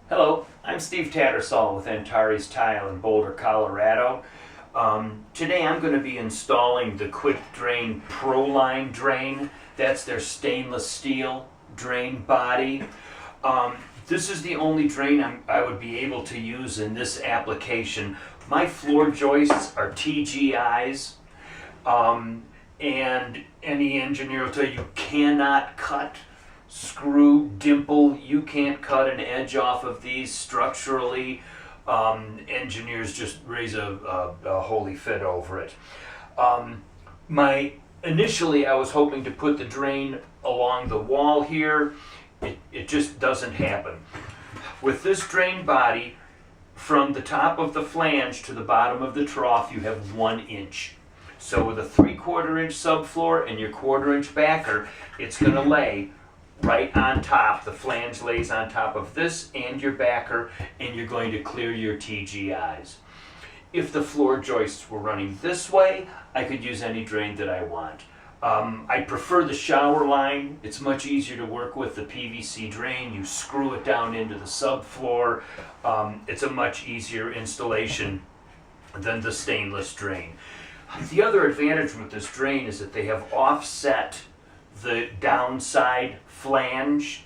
Hello, I'm Steve Tattersall with Antares Tile in Boulder, Colorado. Today I'm going to be installing the QuickDrain Proline Drain. That's their stainless steel drain body. This is the only drain I would be able to use in this application. My floor joists are TGIs, and any engineer will tell you cannot cut, screw, dimple. You can't cut an edge off of these structurally. Engineers just raise a holy fit over it. Initially I was hoping to put the drain along the wall here. It just doesn't happen. With this drain body, from the top of the flange to the bottom of the trough, you have 1 inch. So with a 3/4 inch subfloor and your 1/4 inch backer, it's going to lay right on top. The flange lays on top of this and your backer, and you're going to clear your TGIs. If the floor joists were running this way, I could use any drain that I want. I prefer the shower line. It's much easier to work with the PVC drain. You screw it down into the subfloor. It's a much easier installation than the stainless drain. The other advantage with this drain is that they have offset the downside flange.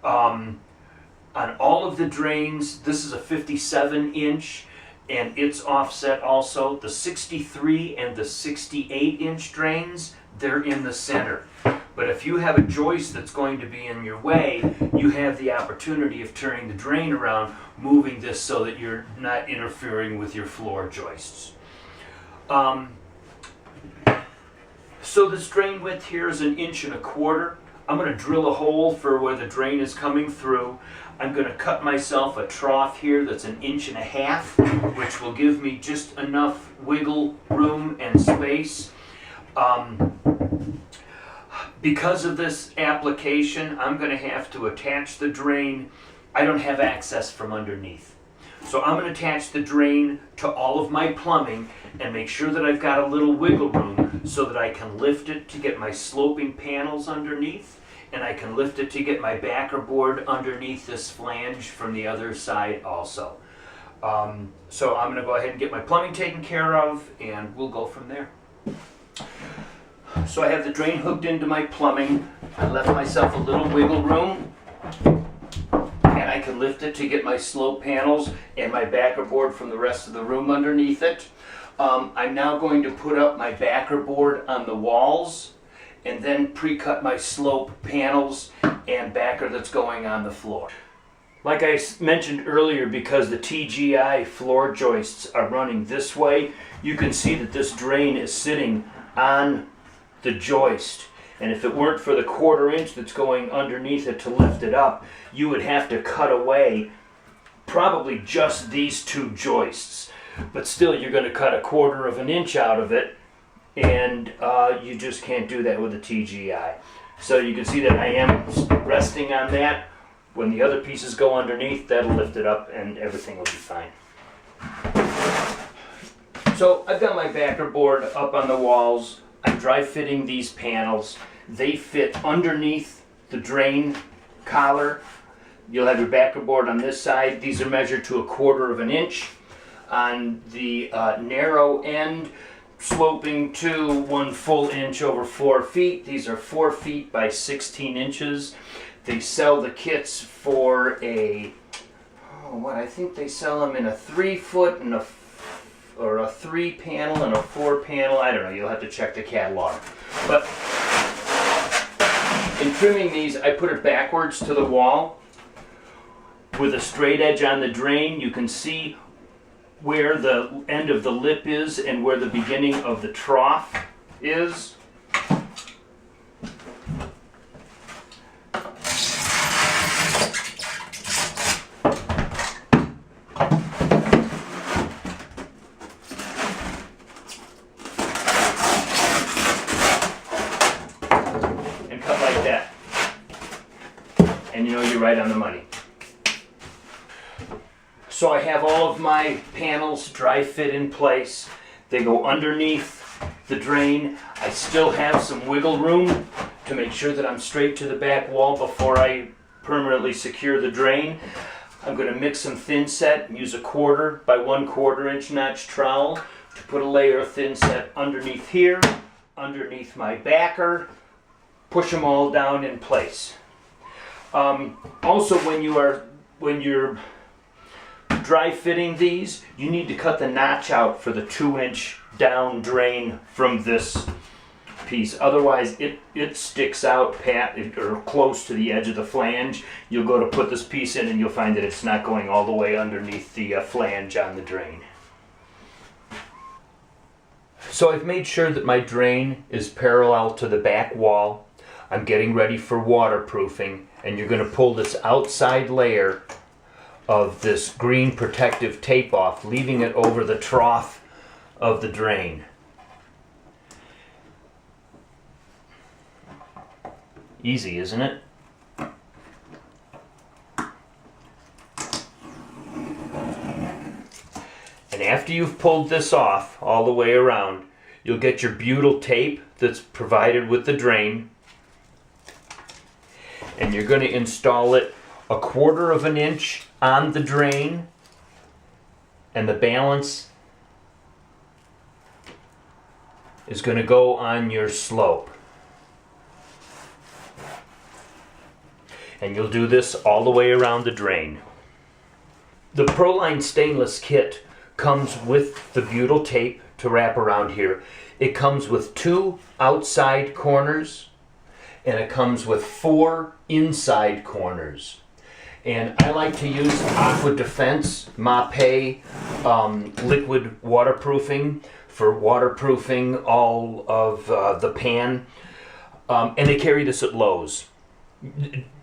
On all of the drains, this is a 57 inch and it's offset also. The 63 and the 68 inch drains, they're in the center. But if you have a joist that's going to be in your way, you have the opportunity of turning the drain around, moving this so that you're not interfering with your floor joists. So this drain width here is 1 1/4 inches. I'm going to drill a hole for where the drain is coming through. I'm going to cut myself a trough here that's 1.5 inches, which will give me just enough wiggle room and space. Because of this application, I'm going to have to attach the drain. I don't have access from underneath. So I'm going to attach the drain to all of my plumbing and make sure that I've got a little wiggle room so that I can lift it to get my sloping panels underneath, and I can lift it to get my backer board underneath this flange from the other side also. So I'm going to go ahead and get my plumbing taken care of, and we'll go from there. So I have the drain hooked into my plumbing. I left myself a little wiggle room, and I can lift it to get my slope panels and my backer board from the rest of the room underneath it. I'm now going to put up my backer board on the walls and then pre-cut my slope panels and backer that's going on the floor. Like I mentioned earlier, because the TGI floor joists are running this way, you can see that this drain is sitting on the joist. And if it weren't for the 1/4 inch that's going underneath it to lift it up, you would have to cut away probably just these 2 joists. But still, you're going to cut 1/4 inch out of it, and you just can't do that with a TGI. So you can see that I am resting on that. When the other pieces go underneath, that'll lift it up and everything will be fine. So I've got my backer board up on the walls. I'm dry fitting these panels. They fit underneath the drain collar. You'll have your backer board on this side. These are measured to 1/4 inch. On the narrow end, sloping to 1 full inch over 4 feet. These are 4 feet by 16 inches. They sell the kits for I think they sell them in a 3-foot and a 3 panel and a 4 panel. I don't know, you'll have to check the catalog. But in trimming these, I put it backwards to the wall with a straight edge on the drain. You can see where the end of the lip is and where the beginning of the trough is. And cut like that. And you know you're right on the money. So I have all of my panels dry fit in place. They go underneath the drain. I still have some wiggle room to make sure that I'm straight to the back wall before I permanently secure the drain. I'm going to mix some thin set and use a 1/4 by 1/4 inch notch trowel to put a layer of thin set underneath here, underneath my backer, push them all down in place. Also, when you're dry fitting these, you need to cut the notch out for the 2-inch down drain from this piece. Otherwise, it sticks out or close to the edge of the flange. You'll go to put this piece in and you'll find that it's not going all the way underneath the flange on the drain. So I've made sure that my drain is parallel to the back wall. I'm getting ready for waterproofing, and you're going to pull this outside layer of this green protective tape off, leaving it over the trough of the drain. Easy, isn't it? And after you've pulled this off all the way around, you'll get your butyl tape that's provided with the drain, and you're going to install it 1/4 inch on the drain, and the balance is going to go on your slope. And you'll do this all the way around the drain. The Proline stainless kit comes with the butyl tape to wrap around here. It comes with 2 outside corners, and it comes with 4 inside corners. And I like to use Aqua Defense Mapei liquid waterproofing for waterproofing all of the pan. And they carry this at Lowe's.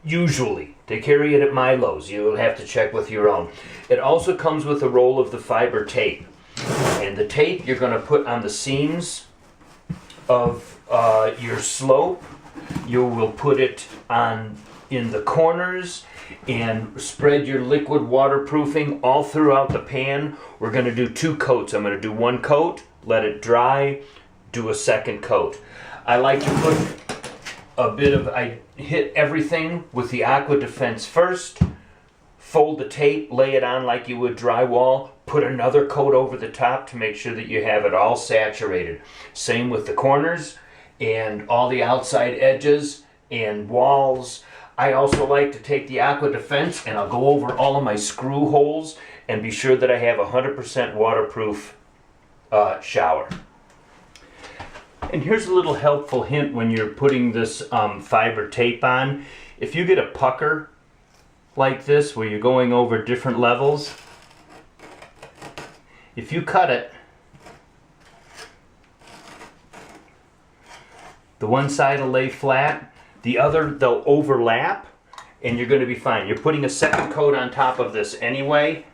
Usually. They carry it at my Lowe's. You'll have to check with your own. It also comes with a roll of the fiber tape. And the tape you're going to put on the seams of your slope. You will put it on in the corners and spread your liquid waterproofing all throughout the pan. We're going to do 2 coats. I'm going to do 1 coat, let it dry, do a 2nd coat. I like to put I hit everything with the Aqua Defense first, fold the tape, lay it on like you would drywall, put another coat over the top to make sure that you have it all saturated. Same with the corners and all the outside edges and walls. I also like to take the Aqua Defense and I'll go over all of my screw holes and be sure that I have a 100% waterproof shower. And here's a little helpful hint when you're putting this fiber tape on. If you get a pucker like this where you're going over different levels, if you cut it, the one side will lay flat, the other they'll overlap, and you're going to be fine. You're putting a 2nd coat on top of this anyway.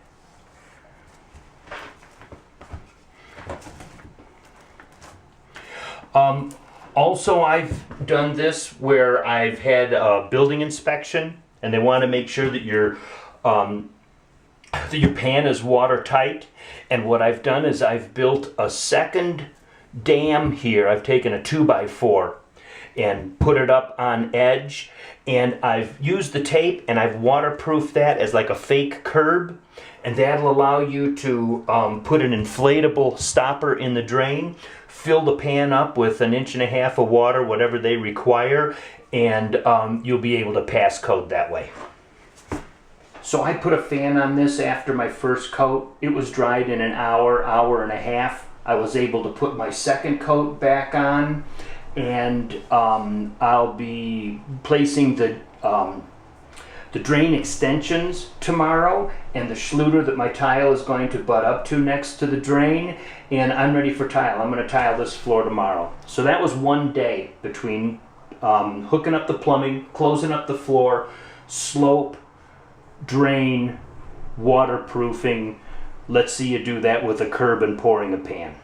Also, I've done this where I've had a building inspection and they want to make sure that your pan is watertight. And what I've done is I've built a 2nd dam here. I've taken a 2x4 and put it up on edge, and I've used the tape and I've waterproofed that as like a fake curb, and that'll allow you to put an inflatable stopper in the drain, fill the pan up with 1.5 inches of water, whatever they require, and you'll be able to pass code that way. So I put a fan on this after my 1st coat. It was dried in an hour, hour and a half. I was able to put my 2nd coat back on, and I'll be placing the drain extensions tomorrow and the schluter that my tile is going to butt up to next to the drain, and I'm ready for tile. I'm going to tile this floor tomorrow. So that was 1 day between hooking up the plumbing, closing up the floor, slope, drain, waterproofing. Let's see you do that with a curb and pouring a pan.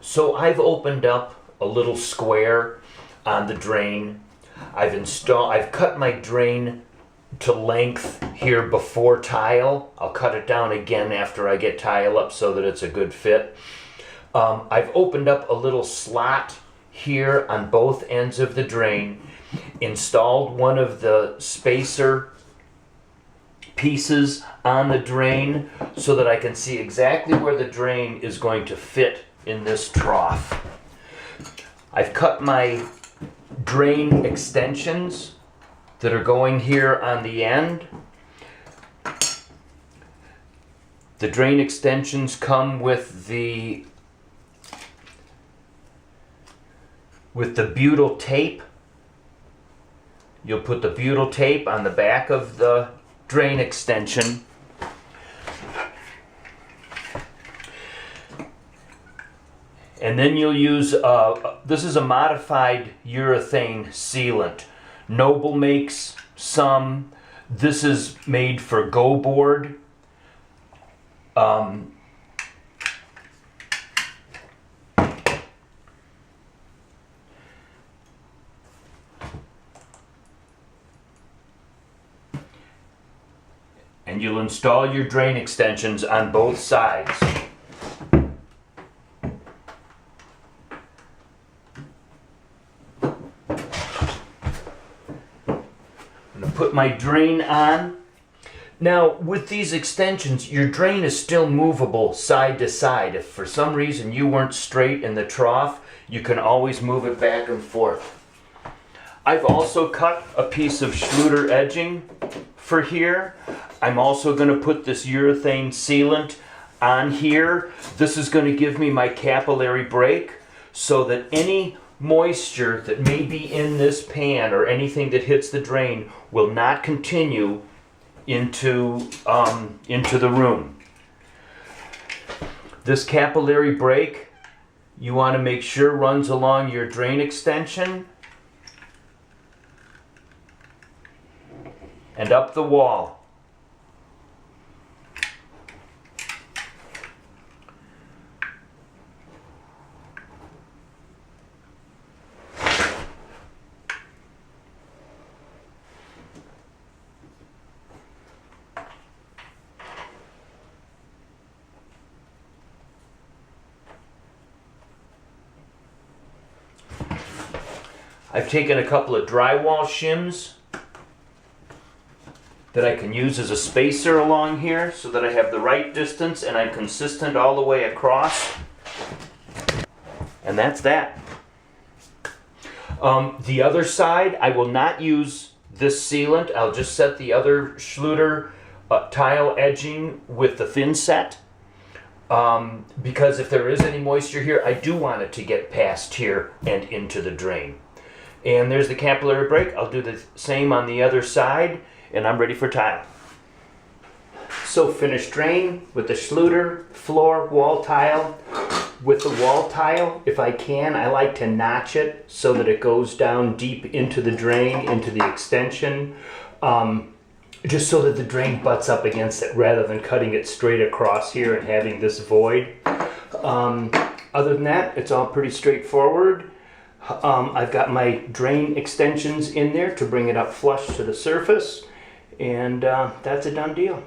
So I've opened up a little square on the drain. I've cut my drain to length here before tile. I'll cut it down again after I get tile up so that it's a good fit. I've opened up a little slot here on both ends of the drain, installed one of the spacer pieces on the drain so that I can see exactly where the drain is going to fit in this trough. I've cut my drain extensions that are going here on the end. The drain extensions come with the butyl tape. You'll put the butyl tape on the back of the drain extension. And then you'll use, this is a modified urethane sealant. Noble makes some. This is made for Go Board. And you'll install your drain extensions on both sides. I'm going to put my drain on. Now, with these extensions, your drain is still movable side to side. If for some reason you weren't straight in the trough, you can always move it back and forth. I've also cut a piece of Schluter edging for here. I'm also going to put this urethane sealant on here. This is going to give me my capillary break so that any moisture that may be in this pan or anything that hits the drain will not continue into the room. This capillary break, you want to make sure runs along your drain extension and up the wall. I've taken a couple of drywall shims that I can use as a spacer along here so that I have the right distance and I'm consistent all the way across. And that's that. The other side, I will not use this sealant. I'll just set the other Schluter tile edging with the thin set. Because if there is any moisture here, I do want it to get past here and into the drain. And there's the capillary break. I'll do the same on the other side, and I'm ready for tile. So finished drain with the Schluter floor wall tile. With the wall tile, if I can, I like to notch it so that it goes down deep into the drain, into the extension, just so that the drain butts up against it rather than cutting it straight across here and having this void. Other than that, it's all pretty straightforward. I've got my drain extensions in there to bring it up flush to the surface, and that's a done deal.